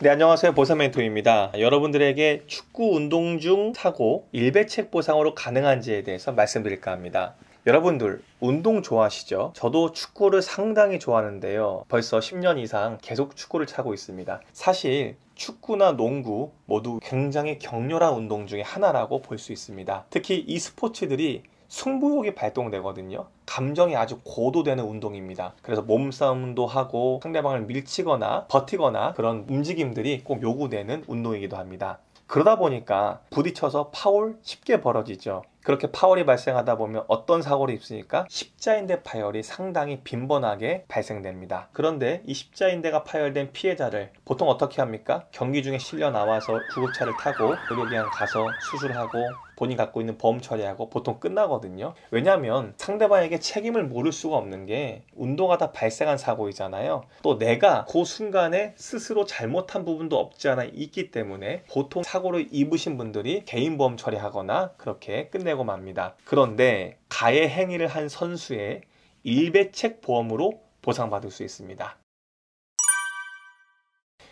네, 안녕하세요. 보상멘토입니다. 여러분들에게 축구 운동 중 사고 일배책 보상으로 가능한지에 대해서 말씀드릴까 합니다. 여러분들 운동 좋아하시죠? 저도 축구를 상당히 좋아하는데요. 벌써 10년 이상 계속 축구를 차고 있습니다. 사실 축구나 농구 모두 굉장히 격렬한 운동 중에 하나라고 볼 수 있습니다. 특히 이 스포츠들이 승부욕이 발동되거든요. 감정이 아주 고도되는 운동입니다. 그래서 몸싸움도 하고 상대방을 밀치거나 버티거나 그런 움직임들이 꼭 요구되는 운동이기도 합니다. 그러다 보니까 부딪혀서 파울 쉽게 벌어지죠. 그렇게 파울이 발생하다 보면 어떤 사고를 입으니까 십자인대 파열이 상당히 빈번하게 발생됩니다. 그런데 이 십자인대가 파열된 피해자를 보통 어떻게 합니까? 경기 중에 실려 나와서 구급차를 타고 의료기관 가서 수술하고 본인이 갖고 있는 보험 처리하고 보통 끝나거든요. 왜냐하면 상대방에게 책임을 물을 수가 없는 게 운동하다 발생한 사고이잖아요. 또 내가 그 순간에 스스로 잘못한 부분도 없지 않아 있기 때문에 보통 사고를 입으신 분들이 개인 보험 처리하거나 그렇게 끝내고 맙니다. 그런데 가해 행위를 한 선수의 일배책 보험으로 보상받을 수 있습니다.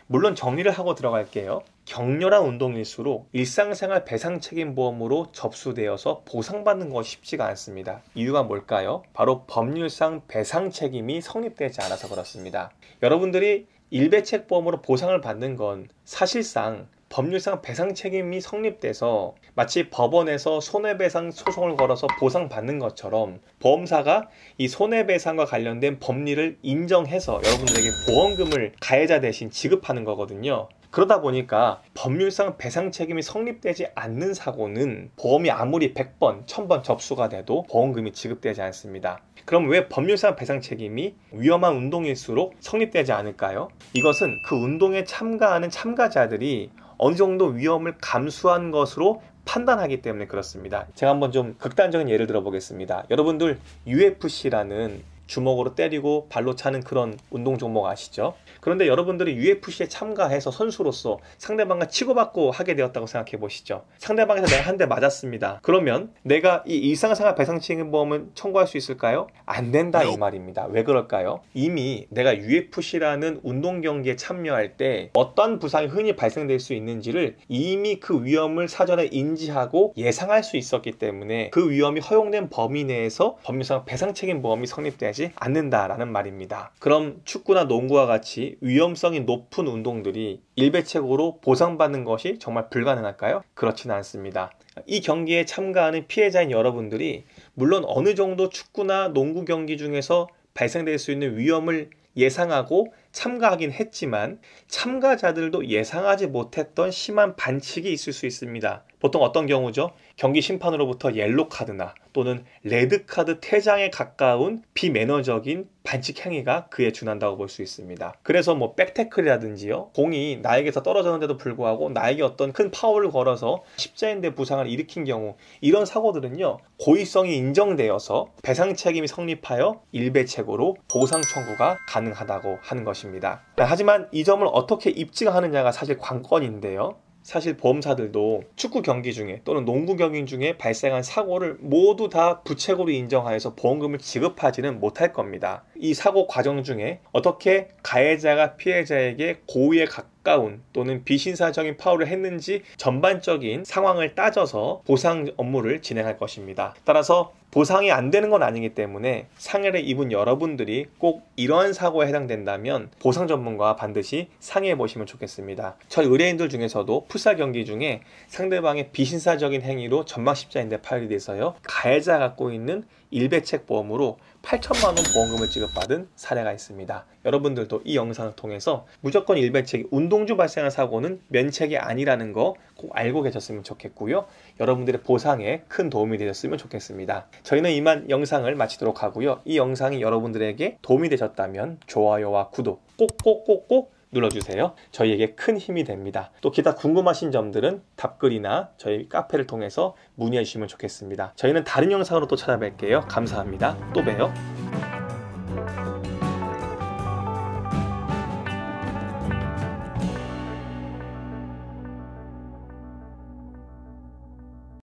물론 정리를 하고 들어갈게요. 격렬한 운동일수록 일상생활 배상책임보험으로 접수되어서 보상받는 것이 쉽지가 않습니다. 이유가 뭘까요? 바로 법률상 배상책임이 성립되지 않아서 그렇습니다. 여러분들이 일배책보험으로 보상을 받는 건 사실상 법률상 배상책임이 성립돼서 마치 법원에서 손해배상 소송을 걸어서 보상받는 것처럼 보험사가 이 손해배상과 관련된 법리를 인정해서 여러분들에게 보험금을 가해자 대신 지급하는 거거든요. 그러다 보니까 법률상 배상 책임이 성립되지 않는 사고는 보험이 아무리 100번, 1000번 접수가 돼도 보험금이 지급되지 않습니다. 그럼 왜 법률상 배상 책임이 위험한 운동일수록 성립되지 않을까요? 이것은 그 운동에 참가하는 참가자들이 어느 정도 위험을 감수한 것으로 판단하기 때문에 그렇습니다. 제가 한번 좀 극단적인 예를 들어 보겠습니다. 여러분들 UFC라는 주먹으로 때리고 발로 차는 그런 운동 종목 아시죠? 그런데 여러분들이 UFC에 참가해서 선수로서 상대방과 치고받고 하게 되었다고 생각해 보시죠. 상대방에서 내가 한 대 맞았습니다. 그러면 내가 이 일상생활 배상책임보험을 청구할 수 있을까요? 안 된다 이 말입니다. 왜 그럴까요? 이미 내가 UFC라는 운동 경기에 참여할 때 어떤 부상이 흔히 발생될 수 있는지를 이미 그 위험을 사전에 인지하고 예상할 수 있었기 때문에 그 위험이 허용된 범위 내에서 법률상 배상책임보험이 성립되지 않는다라는 말입니다. 그럼 축구나 농구와 같이 위험성이 높은 운동들이 일배책으로 보상받는 것이 정말 불가능할까요? 그렇지는 않습니다. 이 경기에 참가하는 피해자인 여러분들이 물론 어느 정도 축구나 농구 경기 중에서 발생될 수 있는 위험을 예상하고 참가하긴 했지만 참가자들도 예상하지 못했던 심한 반칙이 있을 수 있습니다. 보통 어떤 경우죠? 경기 심판으로부터 옐로 카드나 또는 레드 카드 퇴장에 가까운 비매너적인 반칙 행위가 그에 준한다고 볼 수 있습니다. 그래서 뭐 백태클이라든지요, 공이 나에게서 떨어졌는데도 불구하고 나에게 어떤 큰 파울을 걸어서 십자인대 부상을 일으킨 경우, 이런 사고들은요 고의성이 인정되어서 배상 책임이 성립하여 일배책으로 보상 청구가 가능하다고 하는 것입니다. 하지만 이 점을 어떻게 입증하느냐가 사실 관건인데요. 사실 보험사들도 축구 경기 중에 또는 농구 경기 중에 발생한 사고를 모두 다 부책으로 인정하여서 보험금을 지급하지는 못할 겁니다. 이 사고 과정 중에 어떻게 가해자가 피해자에게 고의에 가까운 또는 비신사적인 파울을 했는지 전반적인 상황을 따져서 보상 업무를 진행할 것입니다. 따라서 보상이 안 되는 건 아니기 때문에 상해를 입은 여러분들이 꼭 이러한 사고에 해당된다면 보상 전문가와 반드시 상의해 보시면 좋겠습니다. 저희 의뢰인들 중에서도 풋살 경기 중에 상대방의 비신사적인 행위로 전방십자인대 파열이 돼서요 가해자가 갖고 있는 일배책 보험으로 8천만 원 보험금을 지급받은 사례가 있습니다. 여러분들도 이 영상을 통해서 무조건 일배책이 운동 중 발생한 사고는 면책이 아니라는 거 꼭 알고 계셨으면 좋겠고요. 여러분들의 보상에 큰 도움이 되셨으면 좋겠습니다. 저희는 이만 영상을 마치도록 하고요. 이 영상이 여러분들에게 도움이 되셨다면 좋아요와 구독 꼭꼭꼭꼭 눌러주세요. 저희에게 큰 힘이 됩니다. 또 기타 궁금하신 점들은 답글이나 저희 카페를 통해서 문의해 주시면 좋겠습니다. 저희는 다른 영상으로 또 찾아뵐게요. 감사합니다. 또 봬요.